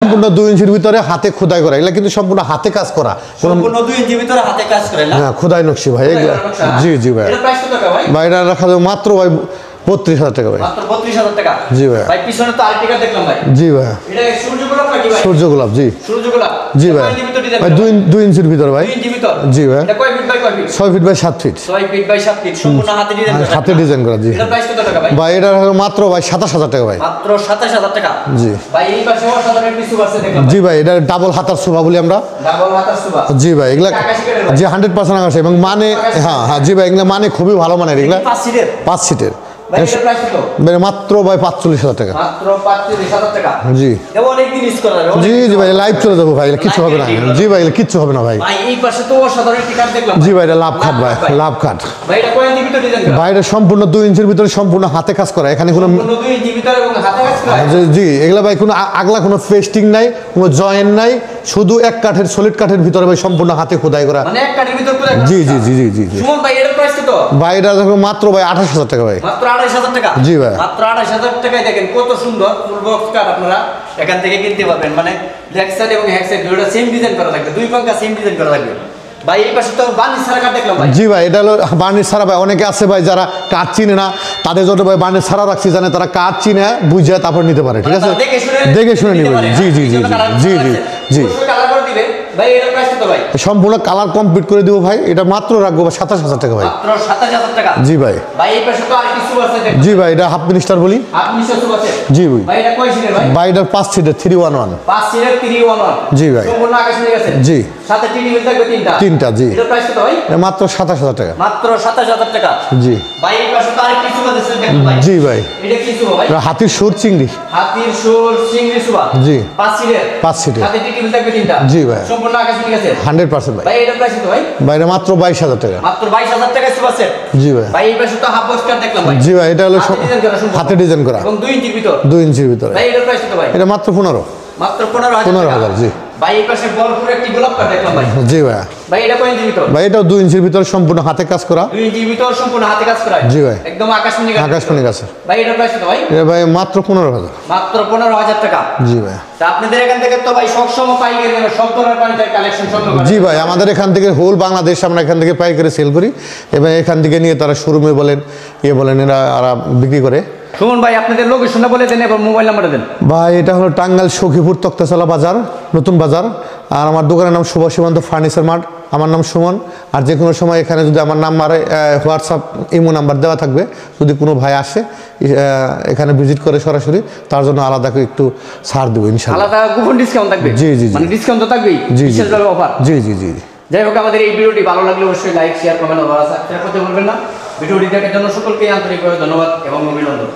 সম্পূর্ণ 2 ইঞ্চির ভিতরে হাতে খোদাই করা, এগুলা কিন্তু সম্পূর্ণ হাতে কাজ করা, সম্পূর্ণ 2 ইঞ্চির ভিতরে হাতে কাজ করে না? হ্যাঁ, খোদাই নকশি ভাই এগুলা। জি জি ভাই। এটা প্রাইস কত টাকা ভাই? ভাই এটা রাখা যাবে মাত্র ভাই 32,000 টাকা ভাই। মাত্র 32,000 টাকা। জি ভাই। ভাই পিছনে তো আর্টিকা দেখলাম ভাই। জি ভাই। এটা সূর্য গোলাপ নাকি ভাই? সূর্য গোলাপ, জি। সূর্য গোলাপ। জি ভাই। ভাই 2 ইঞ্চির ভিতর ভাই। 2 ইঞ্চির ভিতর। জি ভাই। এটা কয় ফিট বাই কয় feet? 6 feet by 7 feet. 6 feet by 7 feet সম্পূর্ণ হাতে ডিজাইন করা। হাতে ডিজাইন করা, জি। এটা প্রাইস কত টাকা ভাই? ভাই এটা রাখা মাত্র ভাই 27,000 টাকা ভাই। মাত্র 27,000 টাকা। জি। ভাই এই পাশে অসাধারণ কিছু আছে দেখলাম। জি ভাই, এটা ডাবল হাতার সোফা বলি আমরা। ডাবল হাতার সোফা। জি ভাই, এগুলা জি 100% আকাশ এবং মানে হ্যাঁ হ্যাঁ জি ভাই, এগুলা মানে খুবই ভালো মানের এগুলা। 5 সিটের। 5 সিটের। ভাই এর প্রাইস কত? মাত্র ভাই 45,000 টাকা। মাত্র 45,000 টাকা। জি। এটা অনেক দিন ইউজ করা যাবে। জি জি ভাই, লাইভ চলে যাবো ভাই, কিচ্ছু হবে না। জি ভাই, কিচ্ছু হবে না ভাই। ভাই এই পাশে তো অসাধারণ একটি কাঠ দেখলাম। জি ভাই, এটা লাভ খাট ভাই, লাভ খাট। ভাই এটা কয় ইঞ্চির ভিতরে ডিজাইন করা? ভাই এটা সম্পূর্ণ 2 ইঞ্চির ভিতরে সম্পূর্ণ হাতে কাজ করা, এখানে কোনো সম্পূর্ণ 2 ইঞ্চির ভিতরে এবং হাতে কাজ করা। জি এগুলা ভাই কোনো আগলা কোনো পেস্টিং নাই, কোনো জয়েন্ট নাই, শুধু এক কাঠের সলিড কাঠের ভিতরে ভাই সম্পূর্ণ হাতে খোদাই করা। মানে এক কাঠের ভিতর করে। জি জি জি জি জি। সুমন ভাই এর প্রাইস কত? ভাই এটা মাত্র ভাই 28,000 টাকা ভাই। মাত্র 28,000 টাকা। জি ভাই। মাত্র 28,000 টাকায় দেখেন কত সুন্দর ফুল বক্স কাঠ আপনারা এখান থেকে কিনতে পারবেন। মানে ব্যাক সাইড এবং হ্যাক সাইড দুটোটা সেম ডিজাইন করা থাকবে, দুই পাঙ্কা সেম ডিজাইন করা থাকবে। ভাই এই পাশে তো বার্নিশ ছাড়া কাঠ দেখলাম ভাই। জি ভাই, এটা হলো বার্নিশ ছাড়া ভাই। অনেকে আছে ভাই যারা কাঠ চিনে না, তাদের জন্য ভাই বার্নিশ ছাড়া রাখছি, জানে তারা কাঠ চিনে বুঝে তারপর নিতে পারে, ঠিক আছে? দেখে শুনে নিবে। জি জি জি জি জি জি। কালার করে দিবে ভাই। এর প্রাইস কত ভাই? সম্পূর্ণ কালার কমপ্লিট করে দিব ভাই। এটা মাত্র রাখবো 27,000 টাকা ভাই। মাত্র 27,000 টাকা। জি ভাই। ভাই এই পাশে তো আর কিছু আছে দেখুন। জি ভাই, এটা হাফ মিনিস্টার বলি। আপনি কিছু আছে? জি ভাই। ভাই এটা কয় সিটের ভাই? ভাই এটা 5 সিটের 311। 5 সিটের 311। জি ভাই। সম্পূর্ণ আকাশ নিয়ে গেছে। জি। সাথে টিভি থাকবে তিনটা। জি। এর প্রাইস কত ভাই? এটা মাত্র 27,000 টাকা। মাত্র 27,000 টাকা। জি। ভাই এই পাশে তো আর কিছু আছে দেখুন ভাই। জি ভাই। এটা কিছু ভাই? এটা হাতির সুর চিংড়ি। হাতির সুর চিংড়ি সুবা। জি। 5 সিটের। 5 সিটের। সাথে টিভি থাকবে তিনটা। জি ভাই। সম্পূর্ণ আকাশ নিয়ে গেছে। 100% ভাই। ভাই এটার প্রাইস কত ভাই? ভাই এটা মাত্র 22,000 টাকা। মাত্র 22,000 টাকা সুবা সেট। জি ভাই। ভাই এই পাশে তো হাফ বক্স কাট দেখলাম ভাই। জি ভাই, এটা হলো হাতে ডিজাইন করা হাতে ডিজাইন করা এবং 2 ইঞ্চির ভিতর। 2 ইঞ্চির ভিতরে। ভাই এটার প্রাইস কত ভাই? এটা মাত্র 15। মাত্র 15,000 জি। ভাই এই পাশে বলপুর একটি গোলাপ কাঠ দেখলাম ভাই। জি ভাই। ভাই এটা কয় ইঞ্চির ভিতর? ভাই এটাও 2 ইঞ্চির ভিতরে সম্পূর্ণ হাতে কাজ করা। 2 ইঞ্চির ভিতর সম্পূর্ণ হাতে কাজ করা। জি ভাই। একদম আকাশমণি কাঠ। আকাশমণি কাছে। ভাই এটার প্রাইস কত ভাই? এটা ভাই মাত্র 15,000। মাত্র 15,000 টাকা। জি ভাই। তা আপনাদের এখান থেকে তো ভাই সবসময় পাইকারি দামে সব ধরনের ফার্নিচার কালেকশন সংগ্রহ করেন। জি ভাই, আমাদের এখান থেকে হোল বাংলাদেশ আমরা এখান থেকে পাইকারি সেল করি এবং এখান থেকে নিয়ে তারা শোরুমে বলেন বলেন এরা বিক্রি করে। সুমন ভাই আপনাদের লোকেশনটা বলে দেন এবং মোবাইল নাম্বারটা দেন। ভাই এটা হলো টাঙ্গাইল সখীপুর তক্তাচলা বাজার, নতুন বাজার। আর আমার দোকানের নাম সুভাষ সীমান্ত ফার্নিচার মার্ট। আমার নাম সুমন। আর যে কোনো সময় এখানে যদি আমার নাম্বারে হোয়াটসঅ্যাপ ইমো নাম্বার দেওয়া থাকবে, যদি কোনো ভাই আসে এখানে ভিজিট করে সরাসরি, তার জন্য আলাদা করে একটু ছাড় দেবো ইনশাআল্লাহ। আলাদা কুপন ডিসকাউন্ট থাকবে? জি জি। মানে ডিসকাউন্ট তো থাকবেই। জি জি। বিশেষভাবে অফার। জি জি জি। যাই হোক, আমাদের এই ভিডিওটি ভালো লাগলে অবশ্যই লাইক শেয়ার কমেন্ট ও সাবস্ক্রাইব করতে ভুলবেন না। ভিডিওটি দেখার জন্য সকলকে আন্তরিকভাবে ধন্যবাদ এবং অভিনন্দন।